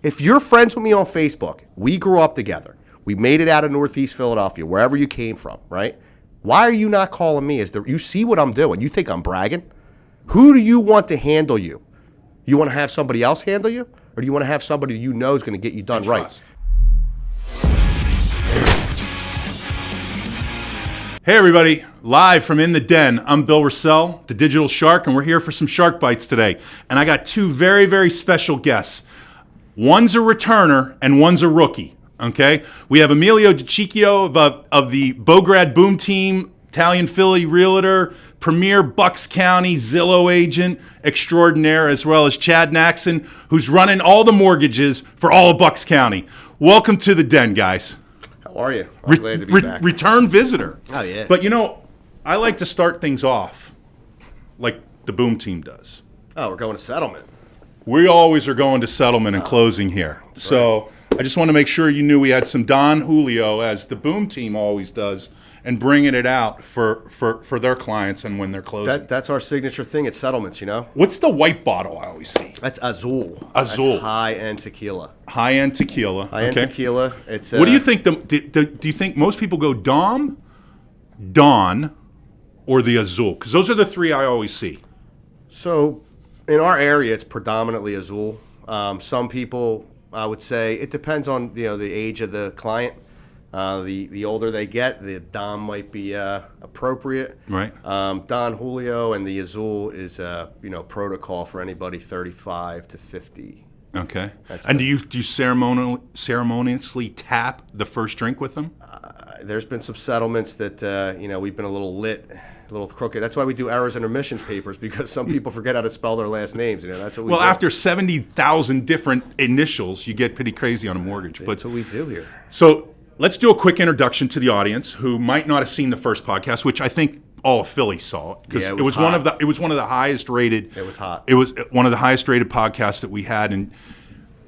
If you're friends with me on Facebook, we grew up together. We made it out of Northeast Philadelphia, wherever you came from, right? Why are you not calling me? You see what I'm doing? You think I'm bragging? Who do you want to handle you? You want to have somebody else handle you? Or do you want to have somebody you know is going to get you done right? Hey everybody, live from In the Den. I'm Bill Rossell, the Digital Shark, and we're here for some Shark Bites today. And I got two very, very special guests. One's a returner and one's a rookie, okay? We have Emilio Dicicco of the Bograd Boom Team, Italian Philly realtor, premier Bucks County Zillow agent extraordinaire, as well as Chad Nachsin, who's running all the mortgages for all of Bucks County. Welcome to the Den, guys. How are you? I'm glad to be back. Return visitor. Oh, yeah. But you know, I like to start things off like the Boom Team does. Oh, we're going to settlement. We always are going to settlement and closing here. So I just want to make sure you knew we had some Don Julio, as the Boom Team always does, and bringing it out for their clients and when they're closing. That's our signature thing at settlements, you know? What's the white bottle I always see? That's Azul. Azul. That's high-end tequila. High-end tequila. High-end tequila. It's. What do you think? Do you think most people go Dom, Don, or the Azul? Because those are the three I always see. So in our area, it's predominantly Azul. Some people, I would say, it depends on the age of the client. The older they get, the Dom might be appropriate. Right. Don Julio and the Azul is protocol for anybody 35 to 50. Okay. And do you ceremoniously tap the first drink with them? There's been some settlements that we've been a little crooked. That's why we do errors and omissions papers, because some people forget how to spell their last names. That's what we do. After 70,000 different initials, you get pretty crazy on a mortgage. That's what we do here. So let's do a quick introduction to the audience who might not have seen the first podcast, which I think all of Philly saw it, because it was one of the highest rated. It was hot. It was one of the highest rated podcasts that we had, and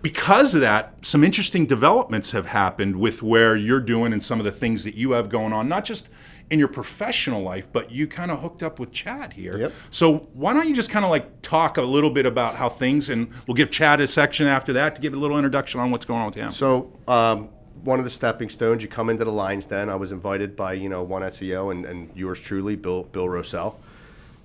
because of that, some interesting developments have happened with where you're doing and some of the things that you have going on, not just in your professional life, but you kind of hooked up with Chad here. Yep. So why don't you just kind of like talk a little bit about how things, and we'll give Chad a section after that to give a little introduction on what's going on with him. So one of the stepping stones, you come into the Lion's Den. I was invited by one SEO and yours truly, Bill Rossell,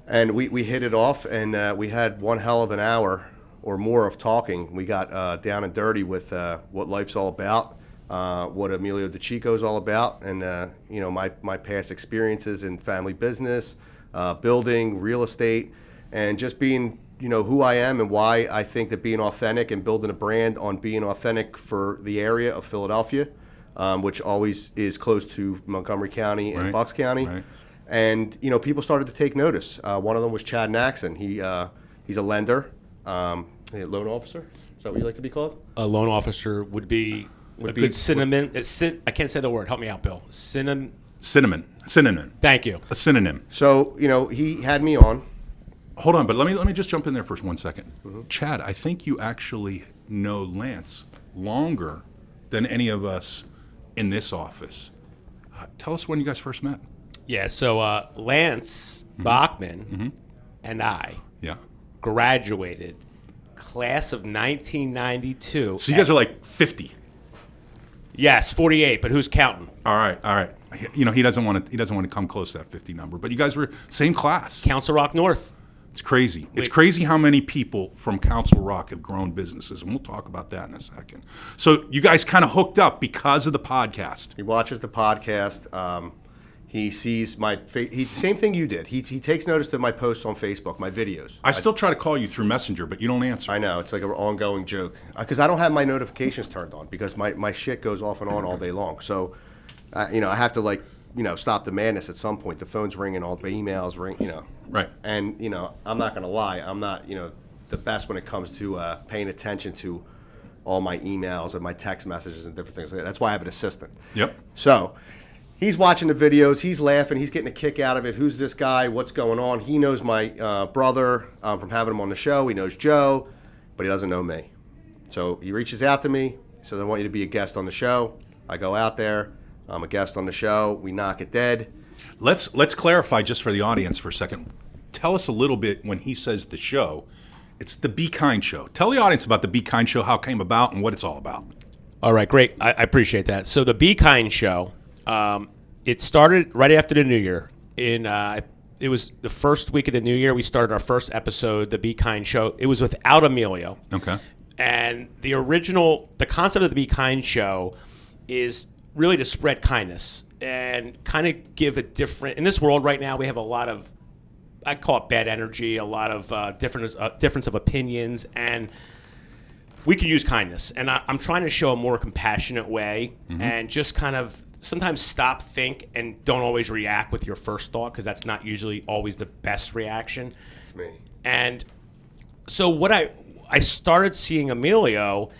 and we hit it off, and we had one hell of an hour or more of talking. We got down and dirty with what life's all about, what Emilio Dicicco is all about, and my past experiences in family business, building, real estate, and just being who I am and why I think that being authentic and building a brand on being authentic for the area of Philadelphia, which always is close to Montgomery County and Bucks County. Right. And, people started to take notice. One of them was Chad Nachsin. He's a lender, a loan officer. Is that what you like to be called? A loan officer would be good synonym. I can't say the word. Help me out, Bill. Synonym. Thank you. A synonym. So, he had me on. Hold on, but let me just jump in there for 1 second. Mm-hmm. Chad, I think you actually know Lance longer than any of us in this office. Tell us when you guys first met. Yeah, so Lance Bachman and I graduated class of 1992. So you guys are like 50. Yes, 48, but who's counting? All right. He doesn't want to come close to that 50 number, but you guys were same class. Council Rock North. It's crazy. It's crazy how many people from Council Rock have grown businesses, and we'll talk about that in a second. So you guys kind of hooked up because of the podcast. He watches the podcast. He sees my same thing you did. He takes notice of my posts on Facebook, my videos. I still try to call you through Messenger, but you don't answer. I know. It's like an ongoing joke. Because I don't have my notifications turned on, because my shit goes off and on all day long. So, I have to stop the madness at some point. The phone's ringing, all the emails ring, Right. And, I'm not going to lie. I'm not, the best when it comes to paying attention to all my emails and my text messages and different things like that. That's why I have an assistant. Yep. So he's watching the videos. He's laughing. He's getting a kick out of it. Who's this guy? What's going on? He knows my brother from having him on the show. He knows Joe, but he doesn't know me. So he reaches out to me. He says, I want you to be a guest on the show. I go out there. I'm a guest on the show. We knock it dead. Let's clarify just for the audience for a second. Tell us a little bit when he says the show. It's the Be Kind Show. Tell the audience about the Be Kind Show, how it came about, and what it's all about. All right, great. I appreciate that. So the Be Kind Show, it started right after the New Year. It was the first week of the New Year. We started our first episode, the Be Kind Show. It was without Emilio. Okay. And the concept of the Be Kind Show is really to spread kindness and kind of give a different. In this world right now, we have a lot of, I call it bad energy, a lot of difference of opinions, and we can use kindness. And I'm trying to show a more compassionate way and just kind of sometimes stop, think, and don't always react with your first thought, because that's not usually always the best reaction. It's me. And so what I started seeing Emilio,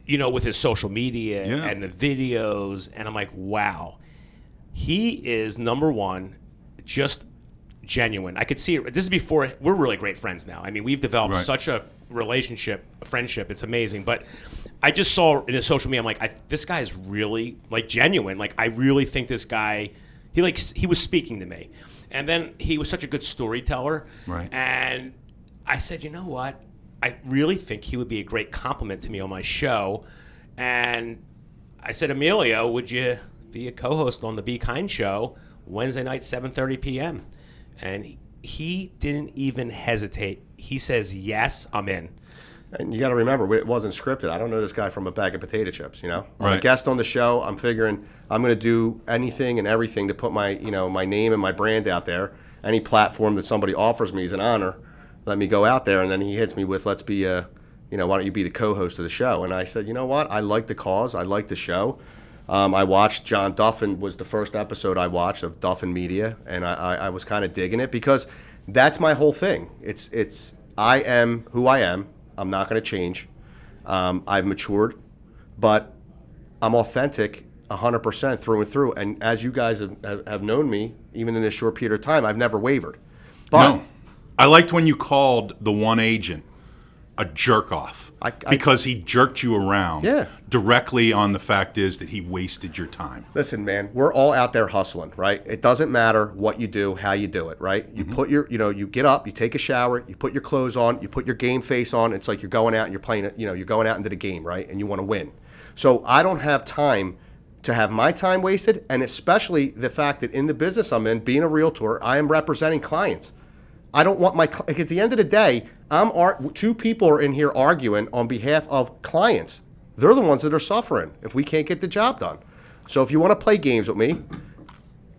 with his social media and the videos, and I'm like, wow, he is number one, just genuine. I could see it. This is before we're really great friends now. I mean, we've developed such a relationship, a friendship. It's amazing. But I just saw in his social media, I'm like, this guy is really genuine. Like, I really think this guy, he was speaking to me. And then he was such a good storyteller. Right. And I said, you know what? I really think he would be a great compliment to me on my show. And I said, Emilio, would you be a co-host on the Be Kind Show Wednesday night, 7:30 p.m.? And he didn't even hesitate. He says, yes, I'm in. And you got to remember, it wasn't scripted. I don't know this guy from a bag of potato chips, I'm Right. a guest on the show. I'm figuring I'm going to do anything and everything to put my name and my brand out there. Any platform that somebody offers me is an honor. Let me go out there. And then he hits me with, let's be why don't you be the co-host of the show? And I said, you know what? I like the cause. I like the show. I watched John Duffin was the first episode I watched of Duffin Media, and I was kind of digging it because that's my whole thing. It's I am who I am. I'm not going to change. I've matured, but I'm authentic 100% through and through. And as you guys have known me, even in this short period of time, I've never wavered. But No. I liked when you called the one agent a jerk off because he jerked you around directly on the fact is that he wasted your time. Listen, man, we're all out there hustling, right? It doesn't matter what you do, how you do it, right? You put your, you get up, you take a shower, you put your clothes on, you put your game face on. It's like you're going out and you're playing it, you're going out into the game, right? And you want to win. So I don't have time to have my time wasted, and especially the fact that in the business I'm in, being a realtor, I am representing clients. I don't want at the end of the day, two people are in here arguing on behalf of clients. They're the ones that are suffering if we can't get the job done. So if you want to play games with me,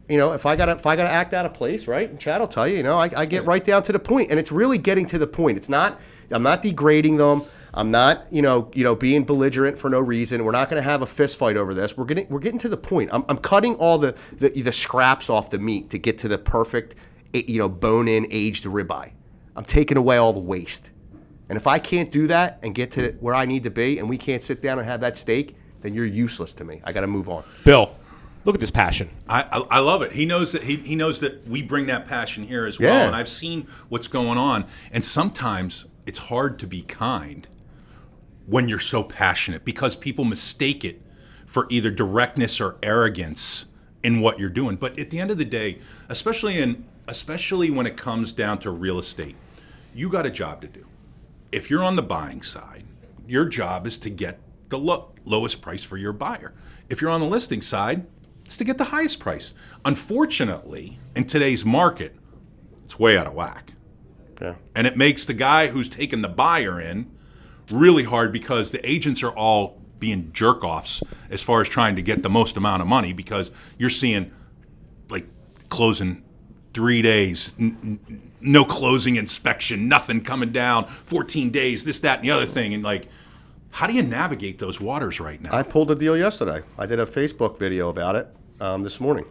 if I gotta act out of place, right? And Chad will tell you, I get right down to the point, and it's really getting to the point. It's not. I'm not degrading them. I'm not, being belligerent for no reason. We're not going to have a fist fight over this. We're getting to the point. I'm cutting all the scraps off the meat to get to the perfect, bone-in aged ribeye. I'm taking away all the waste. And if I can't do that and get to where I need to be, and we can't sit down and have that steak, then you're useless to me. I got to move on. Bill, look at this passion. I love it. He knows that he knows that we bring that passion here as well. Yeah. And I've seen what's going on. And sometimes it's hard to be kind when you're so passionate because people mistake it for either directness or arrogance in what you're doing. But at the end of the day, especially when it comes down to real estate, you got a job to do. If you're on the buying side, your job is to get the lowest price for your buyer. If you're on the listing side, it's to get the highest price. Unfortunately, in today's market, it's way out of whack. Yeah. And it makes the guy who's taking the buyer in really hard because the agents are all being jerk-offs as far as trying to get the most amount of money because you're seeing, closing 3 days, no closing inspection, nothing coming down, 14 days, this, that, and the other thing. And, how do you navigate those waters right now? I pulled a deal yesterday. I did a Facebook video about it this morning.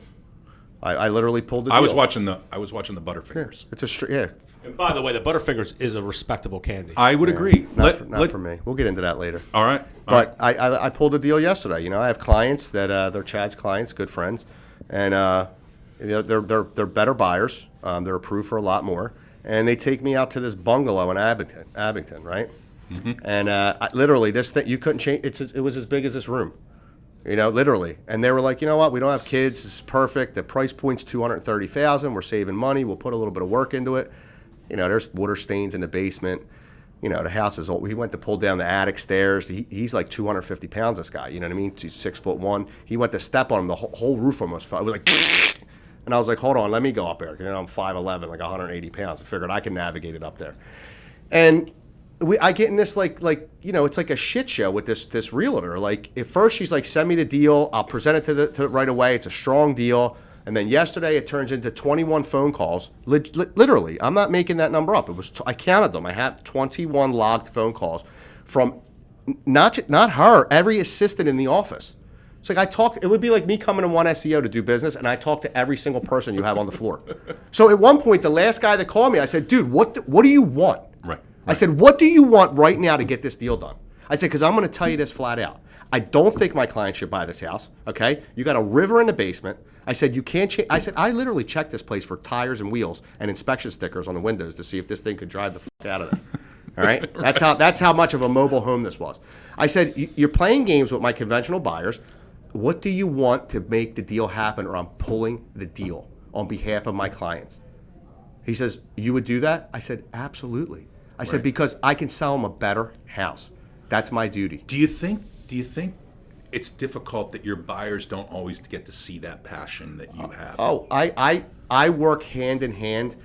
I literally pulled the deal. I was watching the Butterfingers. Yeah, it's And by the way, the Butterfingers is a respectable candy. I would agree. Not for me. We'll get into that later. All right. But I pulled a deal yesterday. I have clients that they're Chad's clients, good friends, and they're better buyers. They're approved for a lot more, and they take me out to this bungalow in Abington, right? Mm-hmm. And literally, this thing you couldn't change. It was as big as this room, literally. And they were like, you know what? We don't have kids. This is perfect. The price point's $230,000. We're saving money. We'll put a little bit of work into it. There's water stains in the basement. The house is old. He went to pull down the attic stairs. He's like 250 pounds, this guy. You know what I mean? He's 6'1". He went to step on him. The whole roof almost fell. It was like, and I was like, hold on, let me go up there. I'm 5'11", like 180 pounds. I figured I can navigate it up there. And I get in this it's like a shit show with this realtor. Like at first she's like, send me the deal. I'll present it to right away. It's a strong deal. And then yesterday it turns into 21 phone calls. Literally, I'm not making that number up. I counted them. I had 21 logged phone calls from not her, every assistant in the office. It's like it would be like me coming to one SEO to do business, and I talk to every single person you have on the floor. So at one point, the last guy that called me, I said, dude, what do you want? Right. I said, what do you want right now to get this deal done? I said, because I'm going to tell you this flat out. I don't think my client should buy this house, okay? You got a river in the basement. I said, you can't change. I said, I literally checked this place for tires and wheels and inspection stickers on the windows to see if this thing could drive the fuck out of there. All right? That's how much of a mobile home this was. I said, you're playing games with my conventional buyers. What do you want to make the deal happen, or I'm pulling the deal on behalf of my clients? He says, you would do that? I said, absolutely. I said, because I can sell them a better house. That's my duty. Do you think it's difficult that your buyers don't always get to see that passion that you have? Oh, I work hand in hand.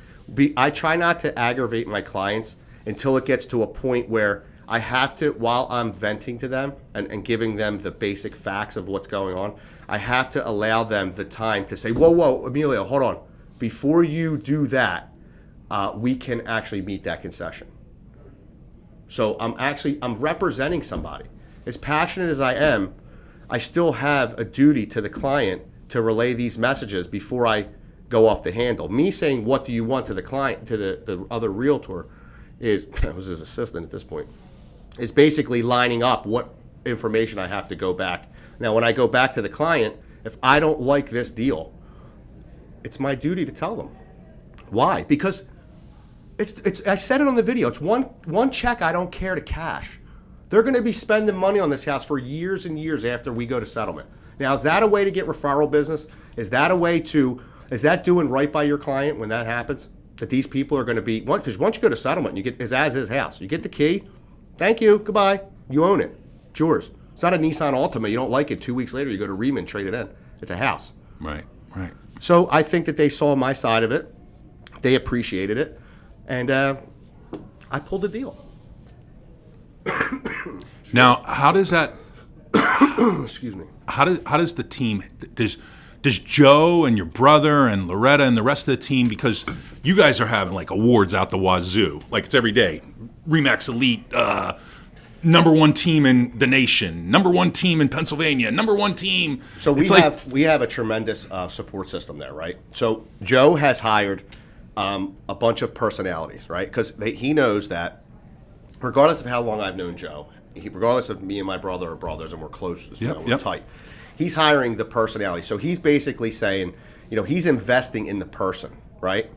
I try not to aggravate my clients until it gets to a point where I have to, while I'm venting to them and giving them the basic facts of what's going on, I have to allow them the time to say, whoa, Emilio, hold on. Before you do that, we can actually meet that concession. So I'm representing somebody. As passionate as I am, I still have a duty to the client to relay these messages before I go off the handle. Me saying, what do you want to the client, to the other realtor, I was his assistant at this point, is basically lining up what information I have to go back. Now, when I go back to the client, if I don't like this deal, it's my duty to tell them. Why? Because I said it on the video, it's one check I don't care to cash. They're going to be spending money on this house for years and years after we go to settlement. Now, is that a way to get referral business? Is that doing right by your client when that happens? That these people are going to be, because once you go to settlement, you get his as-is house. You get the key. Thank you. Goodbye. You own it. It's yours. It's not a Nissan Altima. You don't like it. 2 weeks later, you go to Riemann, trade it in. It's a house. Right. So I think that they saw my side of it. They appreciated it. And I pulled the deal. Now, how does that? Excuse me. How does the team? Does Joe and your brother and Loretta and the rest of the team? Because you guys are having like awards out the wazoo, like it's every day. Remax Elite, #1 team in the nation, #1 team in Pennsylvania, #1 team. So we have a tremendous support system there, right? So Joe has hired a bunch of personalities, right? Because he knows that regardless of how long I've known Joe, regardless of me and my brother are brothers and we're close, we're tight, he's hiring the personality. So he's basically saying, he's investing in the person, right?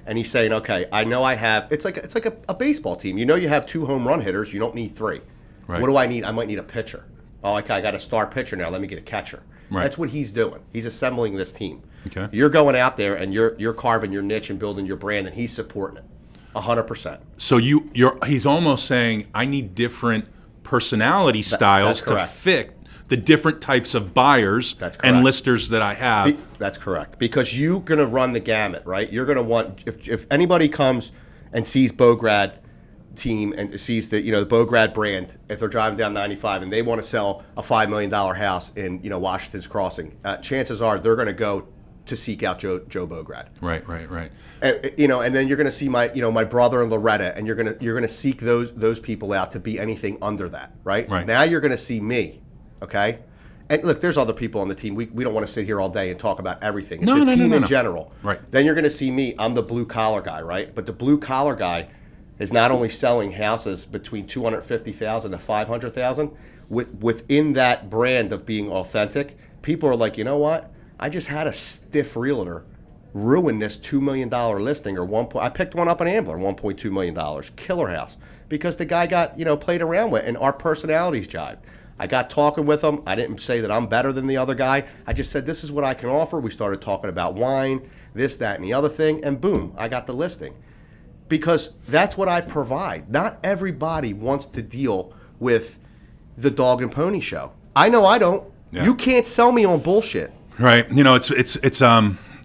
And he's saying, okay, I know I have, it's like a baseball team. You have 2 home run hitters, you don't need 3. Right. What do I need? I might need a pitcher. Oh, okay, I got a star pitcher now. Let me get a catcher. Right. That's what he's doing. He's assembling this team. Okay. You're going out there and you're carving your niche and building your brand, and he's supporting it 100%. So he's almost saying, I need different personality styles to fit the different types of buyers and listers that I have. That's correct. Because you're going to run the gamut, right? You're going to want, if anybody comes and sees Bograd team and sees the Bograd brand, if they're driving down 95 and they want to sell a $5 million house in Washington's Crossing, chances are they're going to go to seek out Joe Bograd. Right. And then you're going to see my brother and Loretta, and you're going to seek those people out to be anything under that, right? Right. Now you're going to see me, okay? And look, there's other people on the team. We don't want to sit here all day and talk about everything. It's a team in general. Right. Then you're going to see me. I'm the blue collar guy, right? But the blue collar guy is not only selling houses between $250,000 to $500,000. Within that brand of being authentic, people are like, you know what? I just had a stiff realtor ruin this $2 million listing, or I picked one up in Ambler, $1.2 million, killer house, because the guy got played around with, and our personalities jived. I got talking with him. I didn't say that I'm better than the other guy. I just said, this is what I can offer. We started talking about wine, this, that, and the other thing, and boom, I got the listing. because that's what I provide. Not everybody wants to deal with the dog and pony show. I know I don't. Yeah. You can't sell me on bullshit. Right.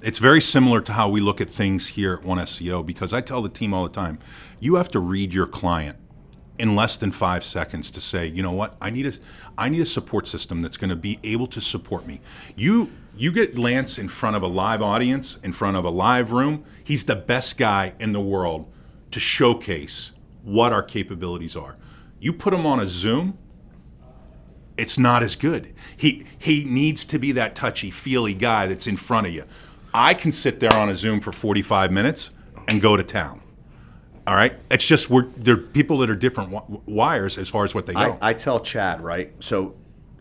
It's very similar to how we look at things here at One SEO, because I tell the team all the time, you have to read your client in less than 5 seconds to say, you know what, I need a support system that's going to be able to support me. You get Lance in front of a live audience, in front of a live room. He's the best guy in the world to showcase what our capabilities are. You put him on a Zoom, it's not as good. He needs to be that touchy-feely guy that's in front of you. I can sit there on a Zoom for 45 minutes and go to town. All right? It's just they're people that are different wires as far as what they go. I tell Chad, right? So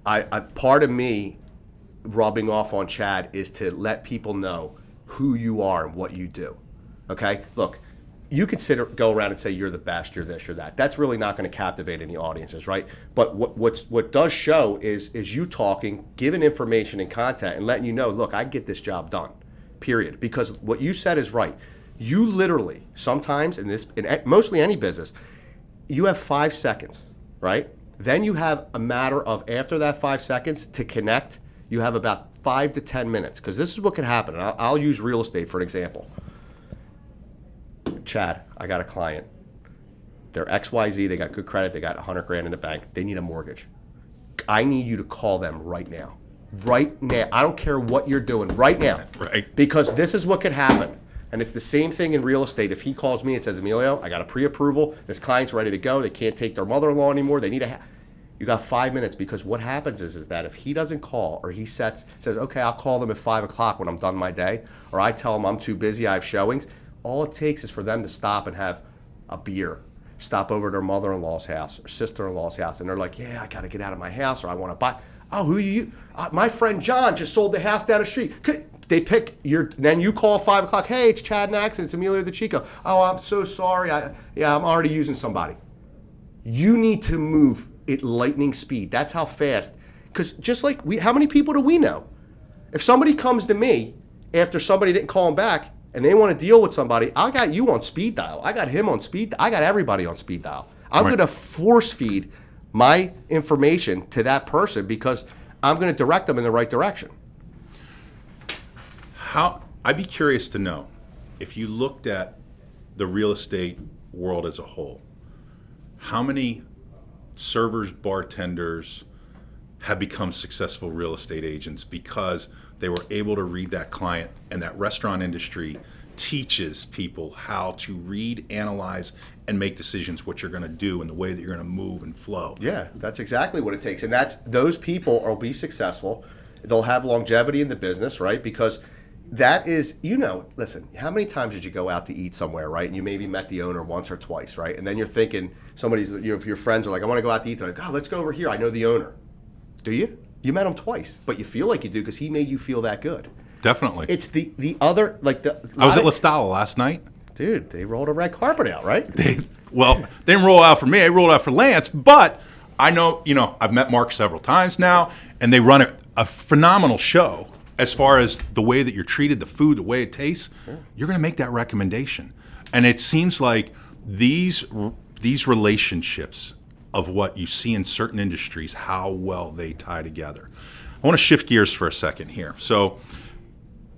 I part of me rubbing off on Chad is to let people know who you are and what you do. Okay? Look, you can go around and say you're the best, you're this, you're that. That's really not going to captivate any audiences, right? But what does show is you talking, giving information and content, and letting you know, look, I get this job done, period. Because what you said is right. You literally, sometimes in mostly any business, you have 5 seconds, right? Then you have a matter of, after that 5 seconds, to connect, you have about 5 to 10 minutes. Because this is what could happen. And I'll use real estate for an example. Chad, I got a client. They're XYZ, they got good credit, they got 100 grand in the bank, they need a mortgage. I need you to call them right now. Right now. I don't care what you're doing, right now. Right. Because this is what could happen. And it's the same thing in real estate. If he calls me and says, Emilio, I got a pre-approval, this client's ready to go, they can't take their mother-in-law anymore, they need you got 5 minutes, because what happens is that if he doesn't call, or he says, okay, I'll call them at 5 o'clock when I'm done my day, or I tell them I'm too busy, I have showings, all it takes is for them to stop and have a beer, stop over to their mother-in-law's house or sister-in-law's house, and they're like, yeah, I got to get out of my house, or I want to buy. Oh, who are you? My friend John just sold the house down the street. They pick then you call 5 o'clock. Hey, it's Chad Nachsin. It's Emilio Dicicco. Oh, I'm so sorry. I'm already using somebody. You need to move at lightning speed. That's how fast. Because just like how many people do we know? If somebody comes to me after somebody didn't call them back and they want to deal with somebody, I got you on speed dial. I got him on speed. I got everybody on speed dial. I'm going to force feed my information to that person because I'm going to direct them in the right direction. I'd be curious to know, if you looked at the real estate world as a whole, how many servers, bartenders have become successful real estate agents because they were able to read that client, and that restaurant industry teaches people how to read, analyze, and make decisions what you're going to do and the way that you're going to move and flow. Yeah, that's exactly what it takes. And those people will be successful. They'll have longevity in the business, right? Because that is, listen, how many times did you go out to eat somewhere, right? And you maybe met the owner once or twice, right? And then you're thinking, your friends are like, I want to go out to eat. They're like, oh, let's go over here. I know the owner. Do you? You met him twice, but you feel like you do because he made you feel that good. Definitely. It's the other, like the... I was at La Scala last night. Dude, they rolled a red carpet out, right? They didn't roll out for me. They rolled out for Lance, but I know, I've met Mark several times now, and they run a phenomenal show. As far as the way that you're treated, the food, the way it tastes, you're going to make that recommendation. And it seems like these relationships of what you see in certain industries, how well they tie together. I want to shift gears for a second here. So,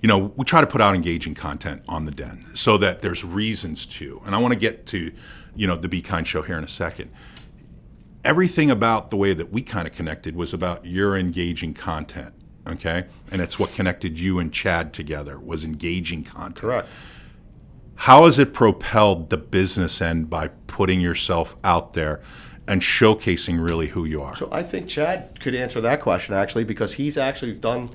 we try to put out engaging content on the Den so that there's reasons to. And I want to get to, the Be Kind show here in a second. Everything about the way that we kind of connected was about your engaging content. Okay, and it's what connected you and Chad together, was engaging content. Correct. How has it propelled the business end by putting yourself out there and showcasing really who you are? So I think Chad could answer that question actually, because he's actually done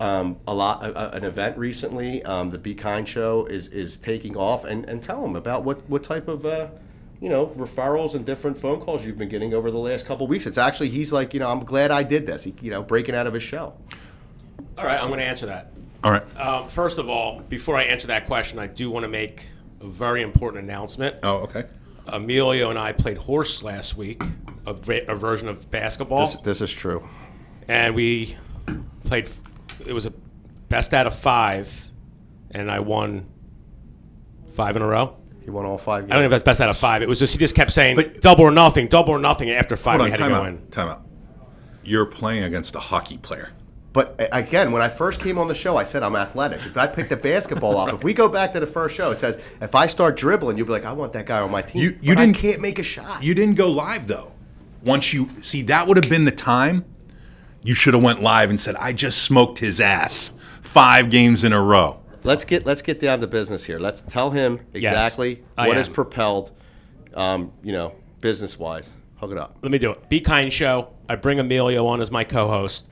an event recently. The Be Kind show is taking off, and tell him about what type of referrals and different phone calls you've been getting over the last couple of weeks. It's actually, he's like, I'm glad I did this. He, breaking out of his shell. All right, I'm going to answer that. All right. First of all, before I answer that question, I do want to make a very important announcement. Oh, okay. Emilio and I played horse last week, a version of basketball. This is true. And we played, it was a best out of 5, and I won 5 in a row. He won all 5 games. I don't know if that's best out of 5. It was just he just kept saying But- double or nothing, and after 5 Hold we on, had to go in. time out. You're playing against a hockey player. But again, when I first came on the show, I said I'm athletic. If I picked the basketball up, if we go back to the first show, it says if I start dribbling, you'll be like, I want that guy on my team. I can't make a shot. You didn't go live though. Once you see, that would have been the time you should have went live and said, I just smoked his ass 5 games in a row. Let's get down to business here. Let's tell him exactly what is propelled, business wise. Hook it up. Let me do it. Be Kind Show. I bring Emilio on as my co-host,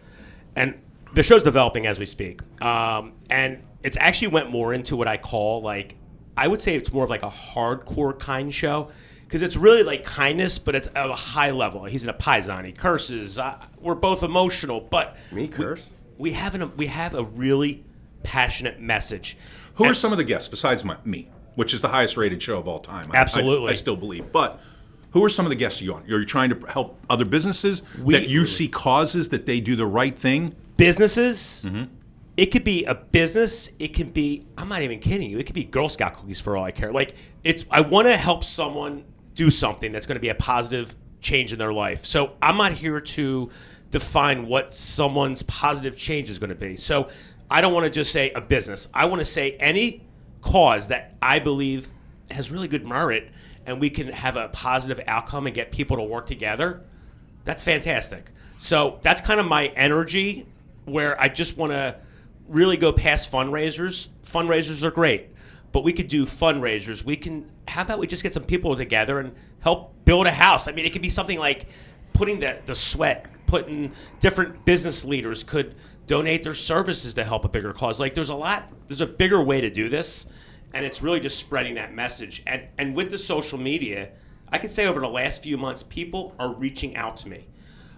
and the show's developing as we speak. And it's actually went more into what I call I would say it's more of like a hardcore kind show. Because it's really like kindness, but it's at a high level. He's in a Paisan. He curses. We're both emotional, but Me curse? We have a really passionate message. Who are some of the guests besides me, which is the highest rated show of all time? Absolutely. I still believe. But who are some of the guests you on? Are you trying to help other businesses that you see causes that they do the right thing? Businesses. Mm-hmm. It could be a business. It can be. I'm not even kidding you. It could be Girl Scout cookies for all I care. I want to help someone do something that's going to be a positive change in their life. So I'm not here to define what someone's positive change is going to be. So I don't want to just say a business. I want to say any cause that I believe has really good merit and we can have a positive outcome and get people to work together. That's fantastic. So that's kind of my energy, where I just want to really go past fundraisers. Fundraisers are great, but we could do fundraisers. How about we just get some people together and help build a house? I mean, it could be something like putting the sweat, putting different business leaders could donate their services to help a bigger cause. There's a bigger way to do this, and it's really just spreading that message. And with the social media, I could say over the last few months, people are reaching out to me.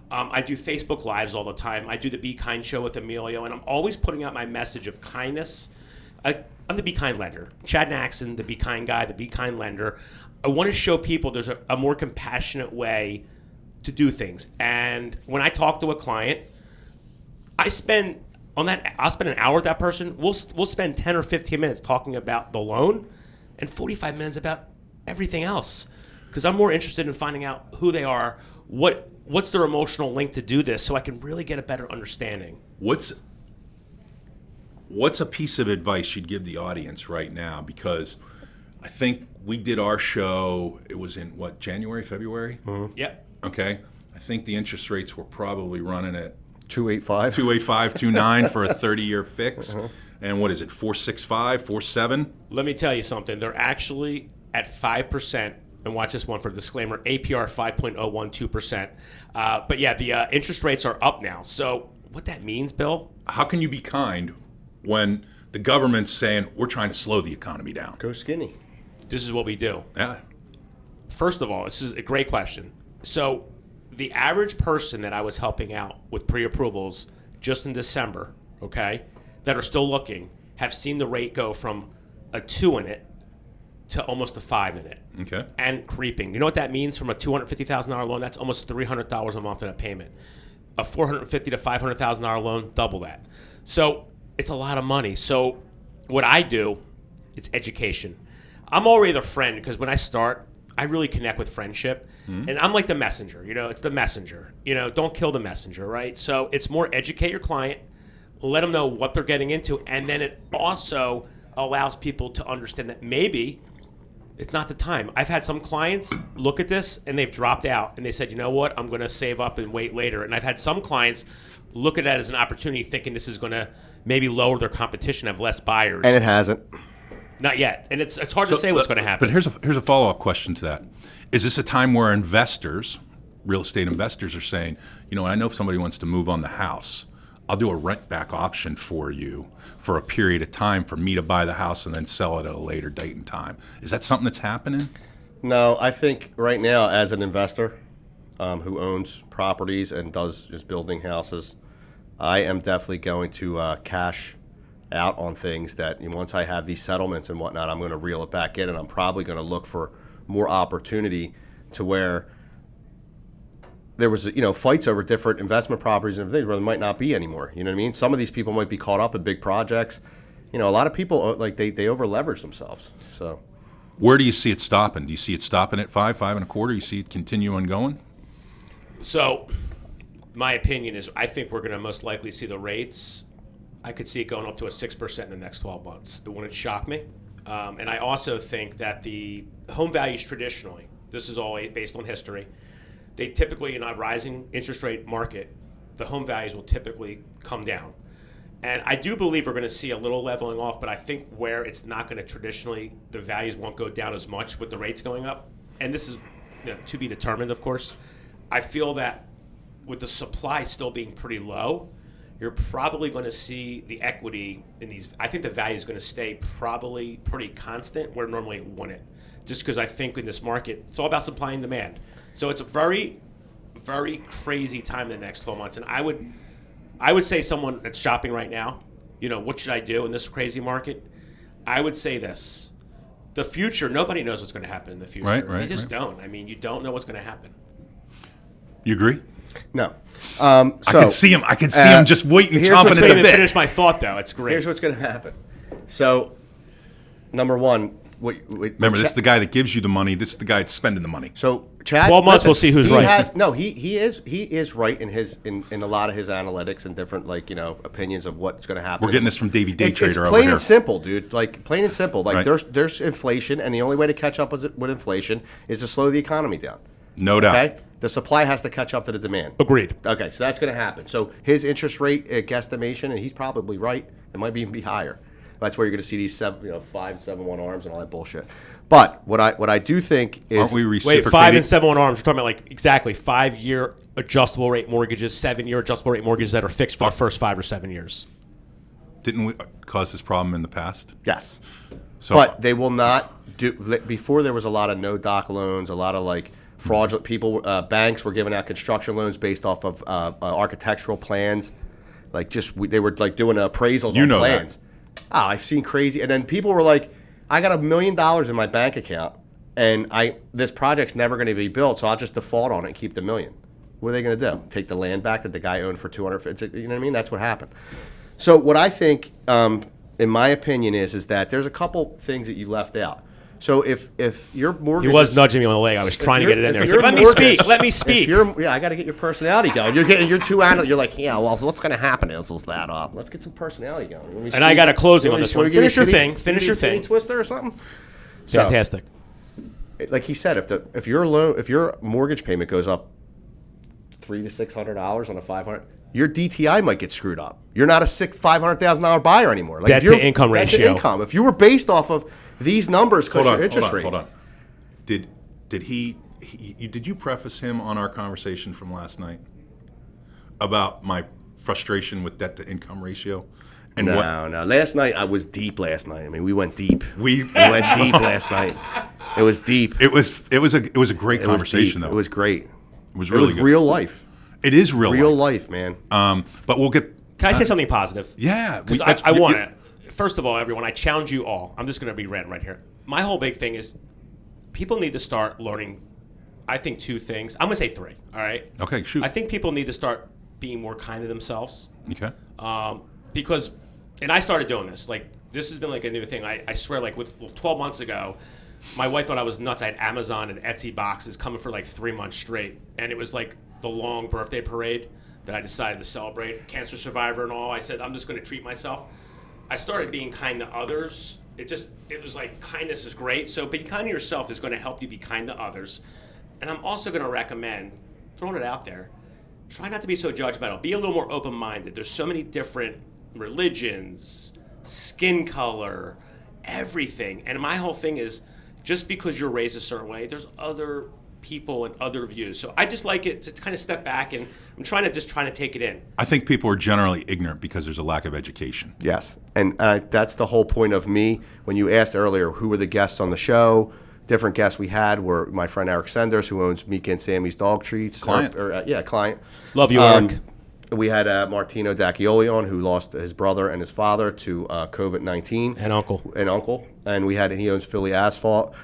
I do Facebook Lives all the time. I do the Be Kind Show with Emilio, and I'm always putting out my message of kindness. I'm the Be Kind lender. Chad Nachsin, the Be Kind guy, the Be Kind lender. I want to show people there's a more compassionate way to do things. And when I talk to a client, I'll spend an hour with that person. We'll spend 10 or 15 minutes talking about the loan and 45 minutes about everything else. Because I'm more interested in finding out who they are, what's their emotional link to do this, so I can really get a better understanding. What's a piece of advice you'd give the audience right now? Because I think we did our show, it was in January, February? Mm-hmm. Yep. Okay. I think the interest rates were probably running at 285. 285, 29 for a 30-year fix. Uh-huh. And what is it, 465, 47? Let me tell you something. They're actually at 5%. And watch this one for disclaimer, APR 5.012%. But yeah, the interest rates are up now. So what that means, Bill? How can you be kind when the government's saying we're trying to slow the economy down? Go skinny. This is what we do. Yeah. First of all, this is a great question. So the average person that I was helping out with pre-approvals just in December, okay, that are still looking, have seen the rate go from a 2 in it to almost a 5 in it. Okay. And creeping. You know what that means from a $250,000 loan? That's almost $300 a month in a payment. A $450,000 to $500,000 loan, double that. So it's a lot of money. So what I do, it's education. I'm already the friend because when I start, I really connect with friendship. Mm-hmm. And I'm like the messenger. It's the messenger. Don't kill the messenger, right? So it's more educate your client, let them know what they're getting into, and then it also allows people to understand that maybe it's not the time. I've had some clients look at this and they've dropped out and they said, you know what, I'm going to save up and wait later. And I've had some clients look at that as an opportunity thinking this is going to maybe lower their competition, have less buyers. And it hasn't. Not yet. And it's hard to say what's going to happen. But here's a follow-up question to that. Is this a time where investors, real estate investors, are saying, I know if somebody wants to move on the house, I'll do a rent-back option for you for a period of time for me to buy the house and then sell it at a later date and time. Is that something that's happening? No, I think right now as an investor who owns properties and is building houses, I am definitely going to cash out on things that once I have these settlements and whatnot, I'm going to reel it back in, and I'm probably going to look for more opportunity to where there was, fights over different investment properties and things where there might not be anymore. You know what I mean? Some of these people might be caught up in big projects. A lot of people, they over leverage themselves. So Where do you see it stopping? Do you see it stopping at 5.25? You see it continuing going? So, my opinion is I think we're going to most likely see the rates. I could see it going up to a 6% in the next 12 months. It wouldn't shock me. And I also think that the home values traditionally, this is all based on history, they typically, in a rising interest rate market, the home values will typically come down. And I do believe we're going to see a little leveling off, but I think where it's not going to traditionally, the values won't go down as much with the rates going up. And this is to be determined, of course. I feel that with the supply still being pretty low, you're probably going to see the equity in these. I think the value is going to stay probably pretty constant where normally it wouldn't. Just because I think in this market, it's all about supply and demand. So it's a very, very crazy time in the next 12 months. And I would say someone that's shopping right now, what should I do in this crazy market? I would say this. The future, nobody knows what's going to happen in the future. Right, they just don't. I mean, you don't know what's going to happen. You agree? No. I could see him. I could see him just waiting, chomping at the bit. Finish my thought, though. It's great. Here's what's going to happen. So, number one, remember, this is the guy that gives you the money. This is the guy that's spending the money. So, Chad, 12 months, we'll see who's right. He is right in a lot of his analytics and different opinions of what's going to happen. We're getting this from Davey Day Trader it's over plain here. and simple, dude. Like plain and simple. Like Right. there's inflation, and the only way to catch up with inflation is to slow the economy down. No doubt. Okay, the supply has to catch up to the demand. Agreed. Okay, so that's going to happen. So his interest rate guesstimation, and he's probably right. It might even be higher. That's where you're going to see these 5.71 arms and all that bullshit. But what I do think is Aren't we Wait, reciprocating? 5 and 7 on arms. We're talking about exactly 5-year adjustable rate mortgages, 7-year adjustable rate mortgages that are fixed for the first 5 or 7 years. Didn't we cause this problem in the past? Yes. So, But they will not do. Before there was a lot of no doc loans, a lot of fraudulent people. Banks were giving out construction loans based off of architectural plans. They were doing appraisals on plans. Oh, I've seen crazy. And then people were like, I got $1 million in my bank account, and this project's never going to be built, so I'll just default on it and keep the $1 million. What are they going to do? Take the land back that the guy owned for $250? You know what I mean? That's what happened. So what I think, in my opinion, is that there's a couple things that you left out. So if your mortgage, He was nudging me on the leg. I was trying to get it in there. He's your like, let me mortgage- speak. Let me speak. I got to get your personality going. You're too analytical. You're like, yeah, well, what's going to happen is that let's get some personality going. And I got a closing on this one. Finish your thing. Finish your thing. Twister or something. So, Fantastic. like he said, if your mortgage payment goes up $300 to $600 on a $500, your DTI might get screwed up. You're not a $500,000 buyer anymore. Debt to income ratio. Debt to income. If you were based off of these numbers because your interest rate. Hold on. Did you preface him on our conversation from last night about my frustration with debt to income ratio? And No. Last night I was deep. I mean, we went deep. We went deep last night. It was deep. It was a great conversation deep. though. It was great. It was really good. Real life. It is real life, man. But we'll get. Can I say something positive? Yeah, Because I want to. First of all, everyone, I challenge you all. I'm just going to be random right here. My whole big thing is people need to start learning, I think, 2 things. I'm going to say 3, all right? Okay, shoot. I think people need to start being more kind to themselves. Okay. Because, and I started doing this. This has been a new thing. I swear, 12 months ago, my wife thought I was nuts. I had Amazon and Etsy boxes coming for 3 months straight. And it was the long birthday parade that I decided to celebrate. Cancer survivor and all. I said, I'm just going to treat myself. I started being kind to others. It was kindness is great. So being kind to yourself is going to help you be kind to others. And I'm also going to recommend, throwing it out there, try not to be so judgmental. Be a little more open-minded. There's so many different religions, skin color, everything. And my whole thing is, just because you're raised a certain way, there's other people and other views. So I just like it to kind of step back, and I'm trying to take it in. I think people are generally ignorant because there's a lack of education. Yes, and that's the whole point of me. When you asked earlier who were the guests on the show, different guests we had were my friend Eric Senders, who owns Mika and Sammy's Dog Treats. Client. Client. Love you, Eric. We had Martino Dacchioli on, who lost his brother and his father to COVID-19. And uncle. And he owns Philly Asphalt.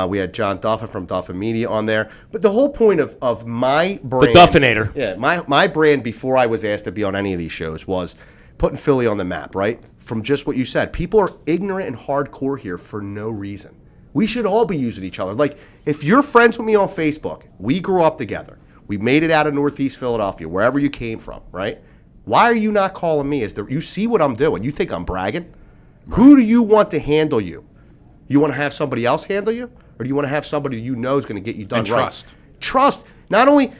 We had John Duffin from Duffin Media on there. But the whole point of my brand... The Duffinator. Yeah, my brand before I was asked to be on any of these shows was putting Philly on the map, right? From just what you said. People are ignorant and hardcore here for no reason. We should all be using each other. Like, if you're friends with me on Facebook, we grew up together. We made it out of Northeast Philadelphia, wherever you came from, right? Why are you not calling me? You see what I'm doing. You think I'm bragging? Right. Who do you want to handle you? You want to have somebody else handle you? Or do you want to have somebody you know is going to get you done and right? Trust. Trust. Not only,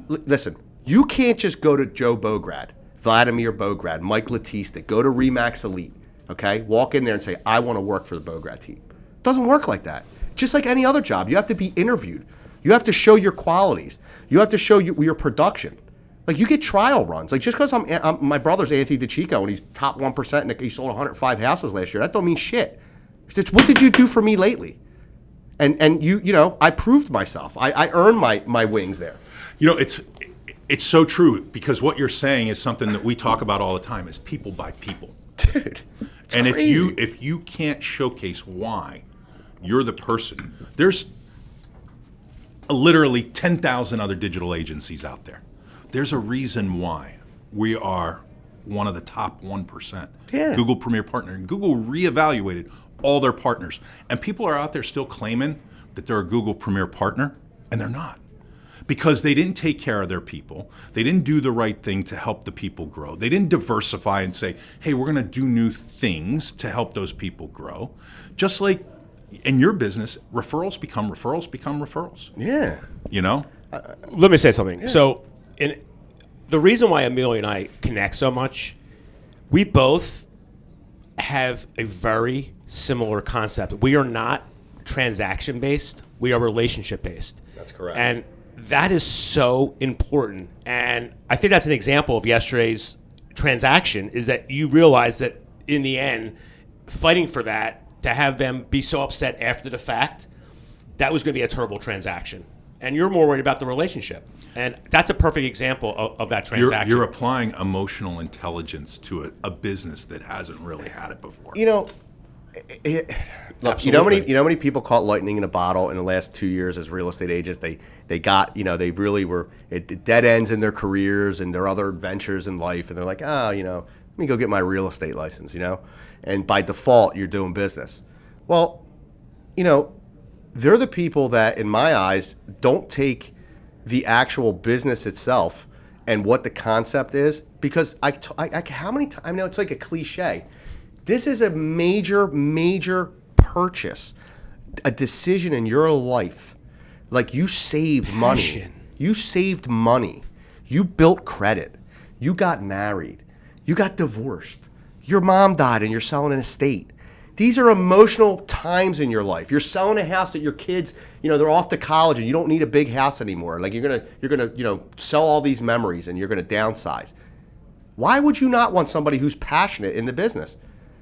listen, you can't just go to Joe Bograd, Vladimir Bograd, Mike Latista, go to Remax Elite, okay? Walk in there and say, I want to work for the Bograd team. It doesn't work like that. Just like any other job, you have to be interviewed. You have to show your qualities. You have to show your production. Like, you get trial runs. Like, just because my brother's Emilio Dicicco and he's top 1% and he sold 105 houses last year, that don't mean shit. It's what did you do for me lately? And you know, I proved myself. I earned my wings there. You know, it's so true, because what you're saying is something that we talk about all the time, is people by people. Dude, and crazy. if you can't showcase why you're the person, there's literally 10,000 other digital agencies out there. There's a reason why we are one of the top 1%. Yeah. Google Premier Partner. And Google reevaluated all their partners. And people are out there still claiming that they're a Google Premier Partner, and they're not. Because they didn't take care of their people. They didn't do the right thing to help the people grow. They didn't diversify and say, hey, we're going to do new things to help those people grow. Just like in your business, referrals become referrals. Yeah. You know? Let me say something. Yeah. So, the reason why Emilio and I connect so much, we both have a very similar concept. We are not transaction based. We are relationship based. That's correct. And that is so important. And I think that's an example of yesterday's transaction, is that you realize that in the end, fighting for that, to have them be so upset after the fact, that was going to be a terrible transaction. And you're more worried about the relationship. And that's a perfect example of that transaction. You're applying emotional intelligence to a business that hasn't really had it before. You know, look, you know how many people caught lightning in a bottle in the last 2 years as real estate agents? They got, you know, they really were at dead ends in their careers and their other ventures in life, and they're like, oh, you know, let me go get my real estate license, you know? And by default, you're doing business. Well, you know, they're the people that, in my eyes, don't take the actual business itself and what the concept is, because how many times, I know it's like a cliche. This is a major purchase, a decision in your life. Like, you saved money. You saved money. You built credit. You got married. You got divorced. Your mom died and you're selling an estate. These are emotional times in your life. You're selling a house that your kids, you know, they're off to college and you don't need a big house anymore. Like, you're gonna, you know, sell all these memories and you're gonna downsize. Why would you not want somebody who's passionate in the business?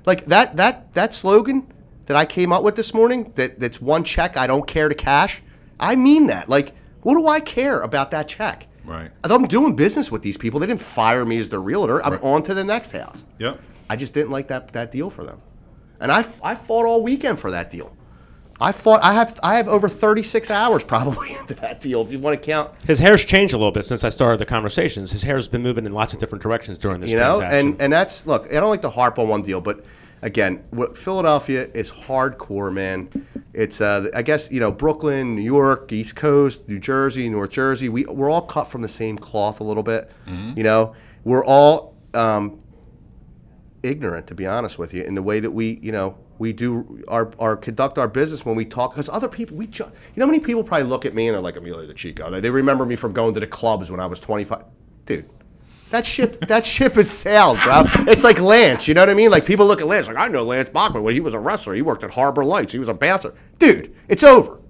Like that slogan that I came up with this morning, that's one check I don't care to cash. I mean that. Like, what do I care about that check? Right. I'm doing business with these people. They didn't fire me as their realtor. I'm on to the next house. Yep. I just didn't like that deal for them. And I fought all weekend for that deal. I have over 36 hours probably into that deal, if you want to count. His hair's changed a little bit since I started the conversations. His hair's been moving in lots of different directions during this transaction. And that's, look, I don't like to harp on one deal, but again, Philadelphia is hardcore, man. It's I guess, you know, Brooklyn, New York, East Coast, New Jersey, North Jersey. We're all cut from the same cloth a little bit. Mm-hmm. You know, we're all ignorant, to be honest with you, in the way that we do our conduct our business when we talk. Because other people, you know how many people probably look at me and they're like, Emilio Dicicco. They remember me from going to the clubs when I was 25. Dude, that ship has sailed, bro. It's like Lance, you know what I mean? Like, people look at Lance like, I know Lance Bachman when he was a wrestler. He worked at Harbor Lights. He was a bouncer. Dude, it's over.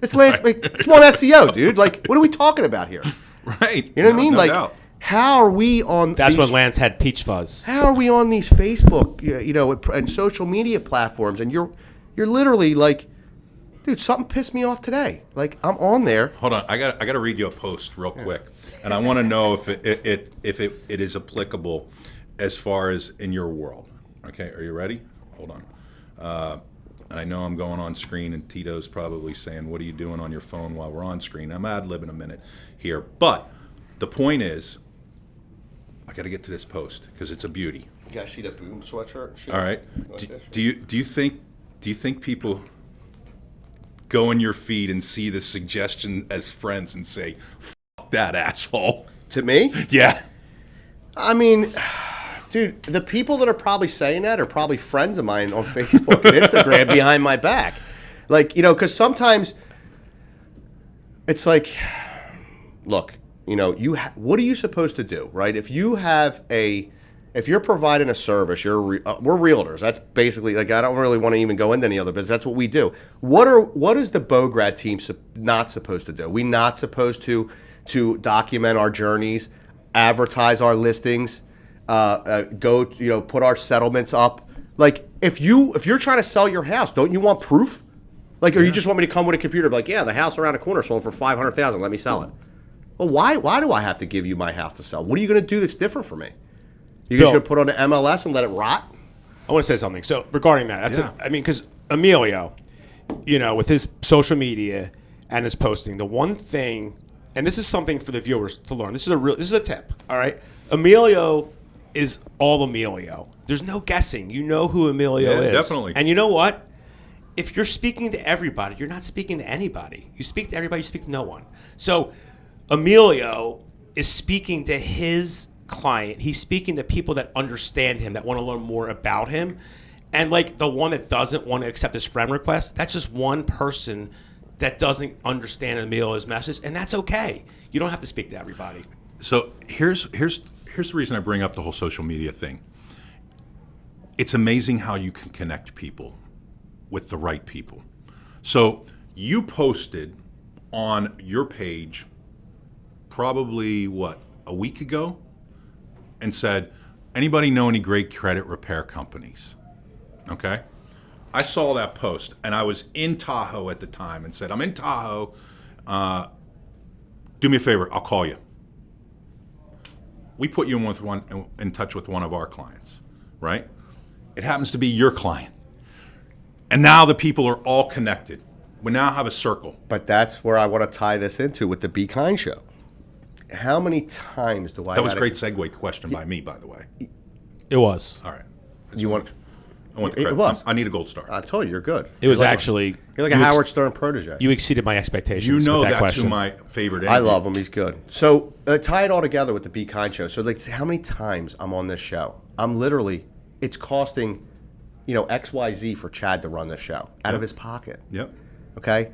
It's Lance. It's one SEO, dude. Like, what are we talking about here? Right. You know what I mean? No Like, doubt. how are we on? That's when Lance had peach fuzz. How are we on these Facebook, you know, and social media platforms? And you're literally like, dude, something pissed me off today. Like, I'm on there. Hold on, I got to read you a post real quick, and I want to know if it is applicable as far as in your world. Okay, are you ready? Hold on. And I know I'm going on screen, and Tito's probably saying, "What are you doing on your phone while we're on screen?" I'm ad-libbing a minute here, but the point is, I got to get to this post because it's a beauty. You guys see that boom sweatshirt? All right. Do you think people go in your feed and see the suggestion as friends and say, "Fuck that asshole"? To me? Yeah. I mean, dude, the people that are probably saying that are probably friends of mine on Facebook and Instagram behind my back. Like, you know, because sometimes it's like, look, you know, what are you supposed to do, right? If you're providing a service, we're realtors. That's basically, like, I don't really want to even go into any other business. That's what we do. What is the Bograd team not supposed to do? We not supposed to document our journeys, advertise our listings, put our settlements up. Like, if you're trying to sell your house, don't you want proof? Like, or you just want me to come with a computer, and be like, yeah, the house around the corner sold for $500,000. Let me sell it. Well, why do I have to give you my house to sell? What are you going to do that's different for me? You're just going to put it on the MLS and let it rot? I want to say something. So regarding that, because Emilio, you know, with his social media and his posting, the one thing, and this is something for the viewers to learn. This is a tip. All right, Emilio is all Emilio. There's no guessing. You know who Emilio is. Definitely. And you know what? If you're speaking to everybody, you're not speaking to anybody. You speak to everybody, you speak to no one. So Emilio is speaking to his client. He's speaking to people that understand him, that want to learn more about him. And like the one that doesn't want to accept his friend request, that's just one person that doesn't understand Emilio's message, and that's okay. You don't have to speak to everybody. So here's the reason I bring up the whole social media thing. It's amazing how you can connect people with the right people. So you posted on your page probably, a week ago, and said, anybody know any great credit repair companies? Okay? I saw that post, and I was in Tahoe at the time and said, I'm in Tahoe. Do me a favor, I'll call you. We put you in touch with one of our clients, right? It happens to be your client. And now the people are all connected. We now have a circle. But that's where I want to tie this into with the Be Kind show. How many times do I... That was a great segue question by me, by the way. It was. All right. You want... I want the credit. It was. I need a gold star. I told you, you're good. It was you're actually... You're like a Howard Stern protege. You exceeded my expectations. You know with that that's question. who my favorite is. I love him. He's good. So tie it all together with the Be Kind show. So like, how many times I'm on this show? I'm literally... It's costing, XYZ for Chad to run this show out of his pocket. Yep. Okay?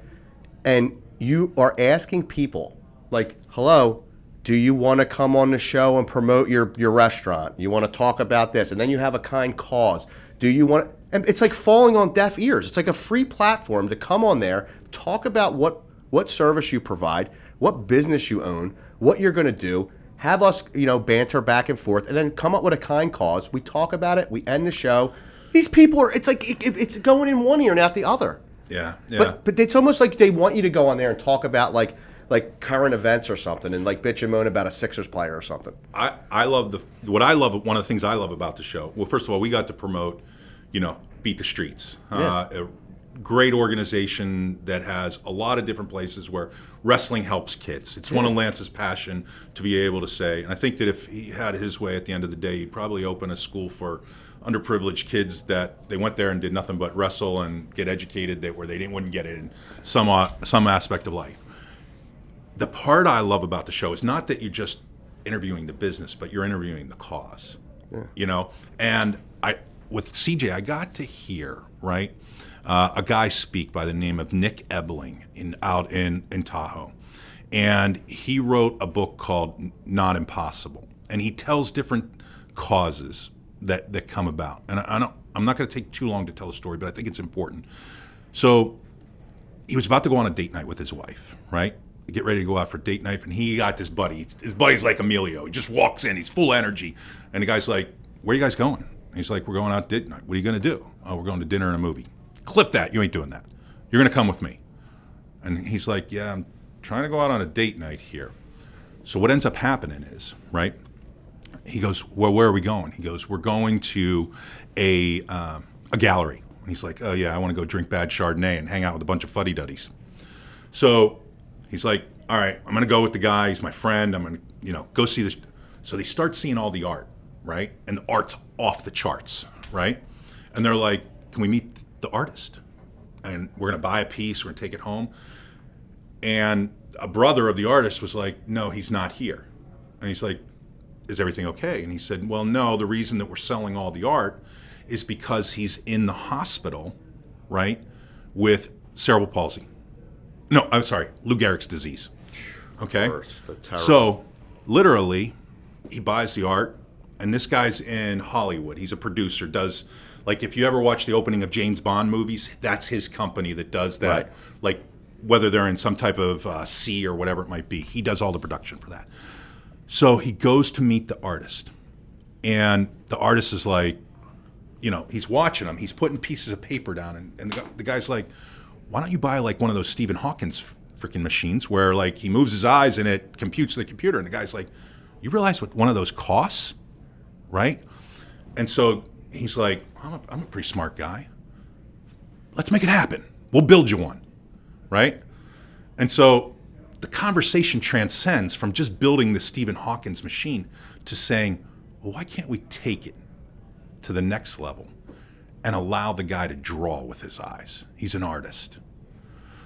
And you are asking people, like, hello, do you want to come on the show and promote your restaurant? You want to talk about this? And then you have a kind cause. Do you want... And it's like falling on deaf ears. It's like a free platform to come on there, talk about what service you provide, what business you own, what you're going to do, have us, banter back and forth, and then come up with a kind cause. We talk about it. We end the show. These people are... It's like it's going in one ear and out the other. Yeah, yeah. But it's almost like they want you to go on there and talk about like current events or something, and like bitch and moan about a Sixers player or something. I love one of the things I love about the show. Well, first of all, we got to promote, Beat the Streets. Yeah. A great organization that has a lot of different places where wrestling helps kids. It's one of Lance's passion to be able to say, and I think that if he had his way at the end of the day, he'd probably open a school for underprivileged kids that they went there and did nothing but wrestle and get educated where they wouldn't get it in some aspect of life. The part I love about the show is not that you're just interviewing the business, but you're interviewing the cause. Yeah. And with CJ, I got to hear a guy speak by the name of Nick Ebling out in Tahoe, and he wrote a book called Not Impossible, and he tells different causes that come about. And I'm not going to take too long to tell the story, but I think it's important. So he was about to go on a date night with his wife, right? Get ready to go out for date night, and he got this buddy. His buddy's like Emilio. He just walks in. He's full energy. And the guy's like, where are you guys going? And he's like, we're going out date night. What are you going to do? Oh, we're going to dinner and a movie. Clip that. You ain't doing that. You're going to come with me. And he's like, yeah, I'm trying to go out on a date night here. So what ends up happening is, he goes, well, where are we going? He goes, we're going to a gallery. And he's like, oh, yeah, I want to go drink bad Chardonnay and hang out with a bunch of fuddy-duddies. So he's like, all right, I'm going to go with the guy. He's my friend. I'm going to, go see this. So they start seeing all the art, right? And the art's off the charts, right? And they're like, can we meet the artist? and we're going to buy a piece. We're going to take it home. And a brother of the artist was like, no, he's not here. And he's like, is everything okay? And he said, well, no, the reason that we're selling all the art is because he's in the hospital, right, with cerebral palsy. No, I'm sorry, Lou Gehrig's disease. Okay? So, literally, he buys the art, and this guy's in Hollywood. He's a producer, does, like, if you ever watch the opening of James Bond movies, that's his company that does that. Right. Like, whether they're in some type of sea or whatever it might be, he does all the production for that. So he goes to meet the artist, and the artist is like, you know, he's watching him. He's putting pieces of paper down, and the guy's like, why don't you buy like one of those Stephen Hawking's freaking machines where like he moves his eyes and it computes the computer? And the guy's like, you realize what one of those costs, right? And so he's like, I'm a pretty smart guy. Let's make it happen. We'll build you one, right? And so the conversation transcends from just building the Stephen Hawking's machine to saying, well, why can't we take it to the next level and allow the guy to draw with his eyes? He's an artist.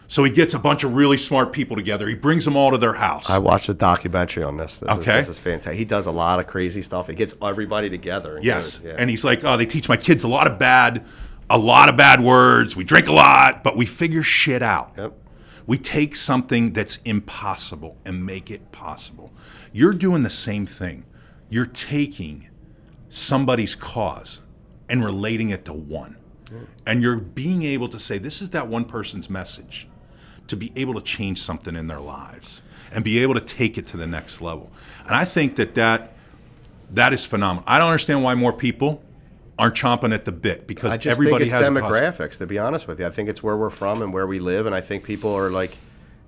So he gets a bunch of really smart people together. He brings them all to their house. I watched a documentary on this. Okay. This is fantastic. He does a lot of crazy stuff. He gets everybody together. And Yes. goes, yeah. And he's like, oh, they teach my kids a lot of bad words. We drink a lot, but we figure shit out. Yep. We take something that's impossible and make it possible. You're doing the same thing. You're taking somebody's cause and relating it to one. And you're being able to say, this is that one person's message, to be able to change something in their lives and be able to take it to the next level. And I think that is phenomenal. I don't understand why more people aren't chomping at the bit, because I just everybody think it's has demographics, to be honest with you. I think it's where we're from and where we live, and I think people are like,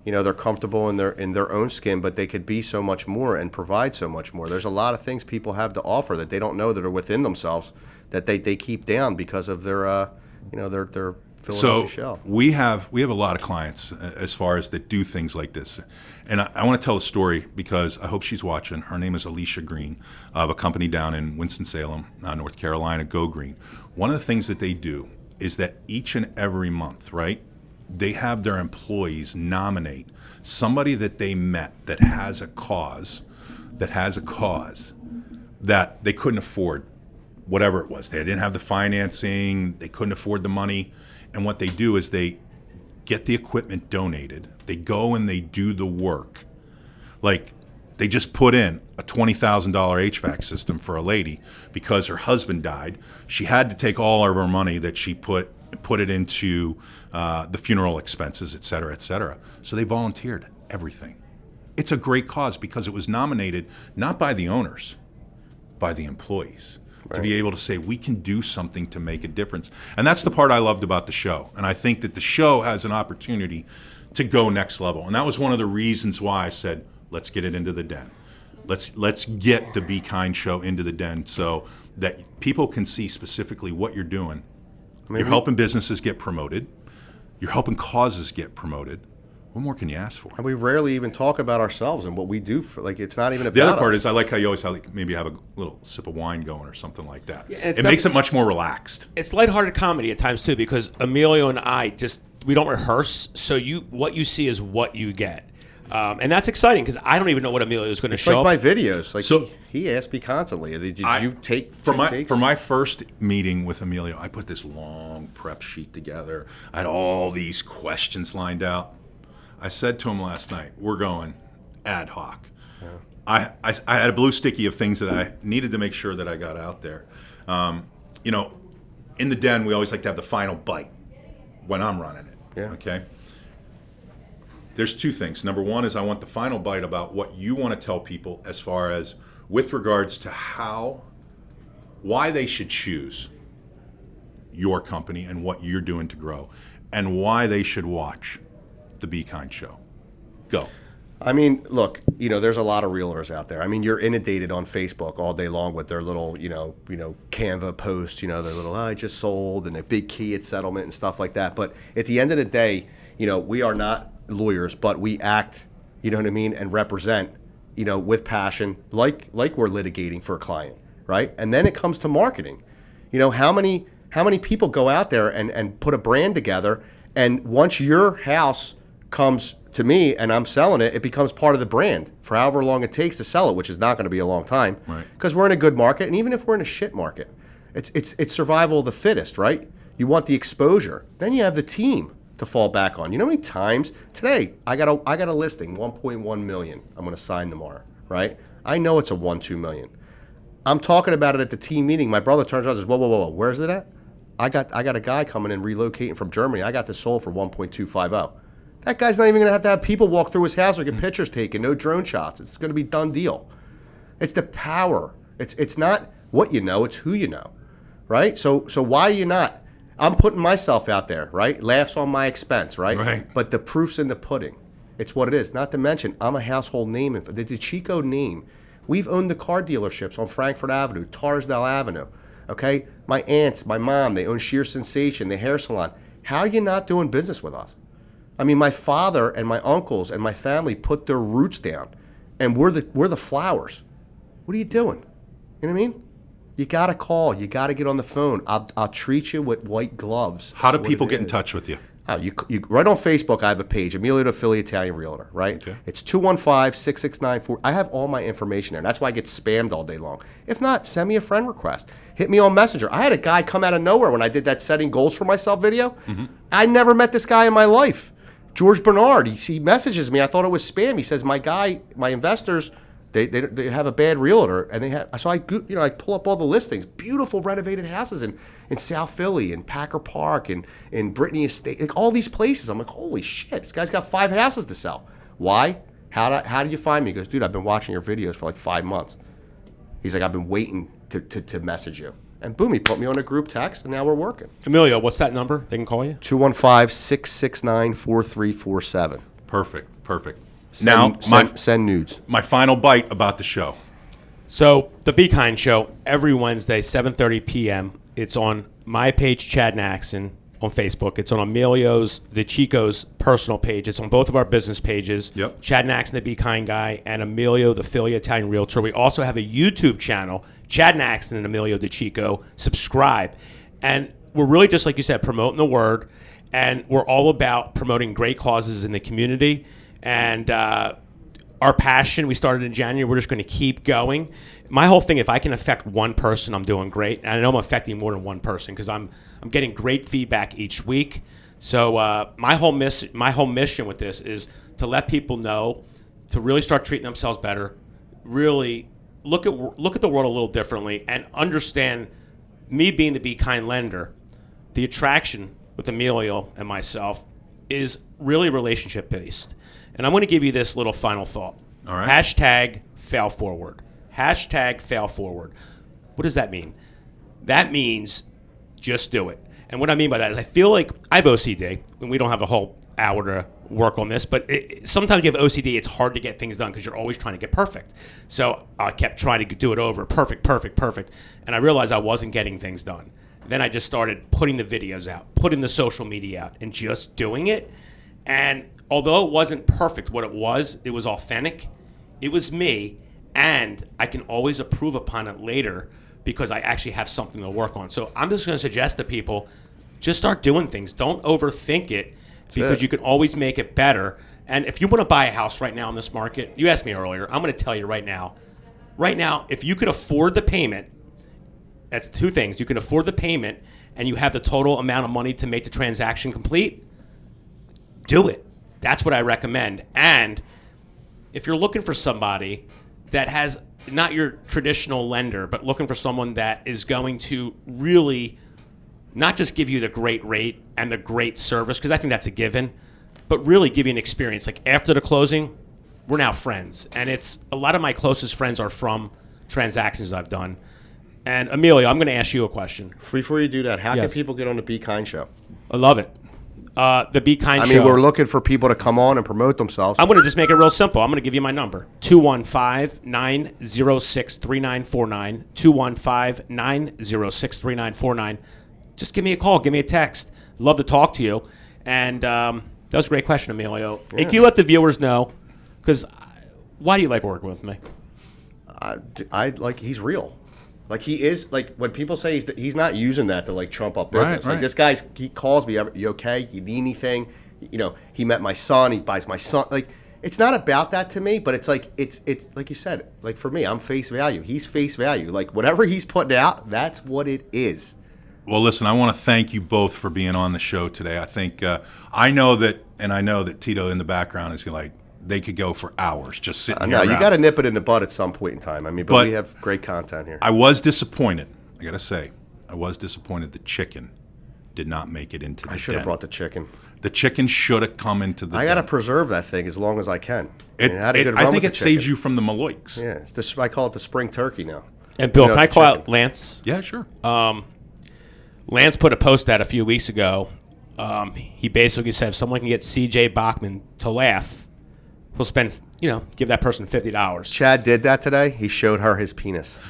you know, they're comfortable in their own skin, but they could be so much more and provide so much more. There's a lot of things people have to offer that they don't know that are within themselves that they keep down because of their their Philadelphia shell. We have a lot of clients as far as that do things like this. And I want to tell a story because I hope she's watching. Her name is Alicia Green of a company down in Winston-Salem, North Carolina, Go Green. One of the things that they do is that each and every month, right, they have their employees nominate somebody that they met that has a cause that they couldn't afford, whatever it was. They didn't have the financing, they couldn't afford the money. And what they do is they get the equipment donated. They go and they do the work. Like, they just put in a $20,000 HVAC system for a lady because her husband died. She had to take all of her money that she put it into the funeral expenses, et cetera, et cetera. So they volunteered everything. It's a great cause because it was nominated not by the owners, by the employees. Right. To be able to say, we can do something to make a difference. And that's the part I loved about the show. And I think that the show has an opportunity to go next level. And that was one of the reasons why I said, let's get it into the den. Let's get the Be Kind show into the den so that people can see specifically what you're doing. You're helping businesses get promoted. You're helping causes get promoted. What more can you ask for? And we rarely even talk about ourselves and what we do. Like, it's not even about the other part us. is I like how you always have maybe have a little sip of wine going or something like that. Yeah, it makes it much more relaxed. It's lighthearted comedy at times too, because Emilio and I we don't rehearse. So what you see is what you get, and that's exciting because I don't even know what Emilio is going to show. Like up. my videos. Like, So- he asked me constantly, did you take for two takes? my first meeting with Emilio, I put this long prep sheet together. I had all these questions lined out. I said to him last night, we're going ad hoc. Yeah. I had a blue sticky of things that I needed to make sure that I got out there. You know, in the den, we always like to have the final bite when I'm running it. Yeah. Okay? There's two things. Number one is I want the final bite about what you want to tell people as far as with regards to why they should choose your company and what you're doing to grow, and why they should watch the Be Kind show. Go. I mean, look, you know, there's a lot of realtors out there. I mean, you're inundated on Facebook all day long with their little, you know, Canva posts, you know, their little, I just sold, and a big key at settlement and stuff like that. But at the end of the day, you know, we are not lawyers, but we act, you know what I mean, and represent, you know, with passion, like we're litigating for a client, right? And then it comes to marketing. You know, how many people go out there and put a brand together And once your house comes to me and I'm selling it, it becomes part of the brand for however long it takes to sell it, which is not going to be a long time. Right. Because we're in a good market, and even if we're in a shit market, it's survival of the fittest, right? You want the exposure. Then you have the team to fall back on. You know how many times today I got a listing, 1.1 million. I'm going to sign tomorrow, right? I know it's a 1-2 million. I'm talking about it at the team meeting. My brother turns around and says, whoa, where's it at? I got a guy coming in relocating from Germany. I got this sold for 1.250. That guy's not even going to have people walk through his house or get pictures taken, no drone shots. It's going to be done deal. It's the power. It's not what you know, it's who you know, right? So why are you not? I'm putting myself out there, right? Laughs on my expense, right? Right. But the proof's in the pudding. It's what it is. Not to mention, I'm a household name. The Dicicco name. We've owned the car dealerships on Frankfurt Avenue, Tarsdale Avenue, okay? My aunts, my mom, they own Sheer Sensation, the hair salon. How are you not doing business with us? I mean, my father and my uncles and my family put their roots down, and we're the flowers. What are you doing? You know what I mean? You got to call. You got to get on the phone. I'll treat you with white gloves. How do That's people what it get in is. touch with you? Oh, you right on Facebook, I have a page, Emilio the Philly Italian Realtor, right? Okay. It's 215-669-4. I have all my information there. That's why I get spammed all day long. If not, send me a friend request. Hit me on Messenger. I had a guy come out of nowhere when I did that setting goals for myself video. Mm-hmm. I never met this guy in my life. George Bernard, he messages me. I thought it was spam. He says, my investors, they have a bad realtor, and they have. So I pull up all the listings, beautiful renovated houses in South Philly, in Packer Park, and in Brittany Estate, like all these places. I'm like, holy shit, this guy's got 5 houses to sell. Why? How did you find me? He goes, dude, I've been watching your videos for like 5 months. He's like, I've been waiting to message you. And boom, he put me on a group text, and now we're working. Emilio, what's that number? They can call you? 215-669-4347. Perfect. Send nudes. My final bite about the show. So the Be Kind Show, every Wednesday, 7:30 p.m. It's on my page, Chad Nachsin, on Facebook. It's on Emilio's Dicicco's personal page. It's on both of our business pages. Yep. Chad Nachsin, the Be Kind Guy, and Emilio, the Philly Italian Realtor. We also have a YouTube channel, Chad Nachsin and Emilio Dicicco. Subscribe. And we're really, just like you said, promoting the word. And we're all about promoting great causes in the community. And our passion, we started in January, we're just going to keep going. My whole thing, if I can affect one person, I'm doing great. And I know I'm affecting more than one person because I'm getting great feedback each week. So my whole mission with this is to let people know to really start treating themselves better, really look at the world a little differently, and understand me being the Be Kind lender, the attraction with Emilio and myself is really relationship based. And I'm going to give you this little final thought. All right. Hashtag fail forward. Hashtag fail forward. What does that mean? That means just do it. And what I mean by that is I feel like I have OCD, and we don't have a whole hour to work on this, but sometimes you have OCD, it's hard to get things done because you're always trying to get perfect. So I kept trying to do it over, perfect. And I realized I wasn't getting things done. Then I just started putting the videos out, putting the social media out, and just doing it. And although it wasn't perfect, what it was authentic. It was me, and I can always improve upon it later because I actually have something to work on. So I'm just going to suggest to people, just start doing things. Don't overthink it because you can always make it better. And if you want to buy a house right now in this market, you asked me earlier, I'm going to tell you right now, if you could afford the payment, that's two things. You can afford the payment and you have the total amount of money to make the transaction complete, do it. That's what I recommend. And if you're looking for somebody that has not your traditional lender, but looking for someone that is going to really not just give you the great rate and the great service, because I think that's a given, but really give you an experience. Like after the closing, we're now friends. And it's a lot of my closest friends are from transactions I've done. And Emilio, I'm going to ask you a question. Before you do that, how can Yes. people get on the Be Kind show? I love it. The Be Kind Show. I mean, we're looking for people to come on and promote themselves. I'm going to just make it real simple. I'm going to give you my number. 215-906-3949. 215-906-3949. Just give me a call. Give me a text. Love to talk to you. And that was a great question, Emilio. Yeah. Can you let the viewers know? Because why do you like working with me? I like, he's real. Like he is, like when people say he's not using that to like trump up business. Right. Like this guy's, he calls me, you okay? You need anything? You know, he met my son. He buys my son. Like it's not about that to me, but it's like it's like you said. Like for me, I'm face value. He's face value. Like whatever he's putting out, that's what it is. Well, listen, I want to thank you both for being on the show today. I think I know that Tito in the background is like they could go for hours just sitting here. No, you got to nip it in the bud at some point in time. I mean, but we have great content here. I was disappointed. I got to say, I was disappointed the chicken did not make it into the den. I should have brought the chicken. The chicken should have come into the I got to preserve that thing as long as I can. I think it saves you from the Maloiks. Yeah, I call it the spring turkey now. And Bill, can I call out Lance? Yeah, sure. Lance put a post out a few weeks ago. He basically said if someone can get C.J. Bachman to laugh, he'll spend, give that person $50. Chad did that today. He showed her his penis.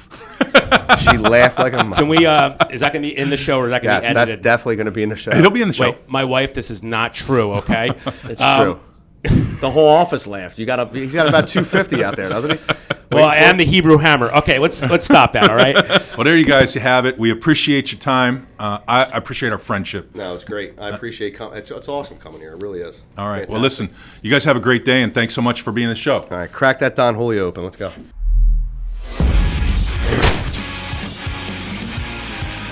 She laughed like a mother. Can we? Is that going to be in the show or is that going to be edited? That's definitely going to be in the show. It'll be in the show. Wait, my wife, this is not true. Okay, it's true. The whole office laughed. He's got about 250 out there, doesn't he? Well, and the Hebrew Hammer. Okay, let's stop that. All right. Well, there you guys. You have it. We appreciate your time. I appreciate our friendship. No, it's great. I appreciate it's awesome coming here. It really is. All right. Fantastic. Well, listen. You guys have a great day, and thanks so much for being on the show. All right, crack that Don Julio open. Let's go.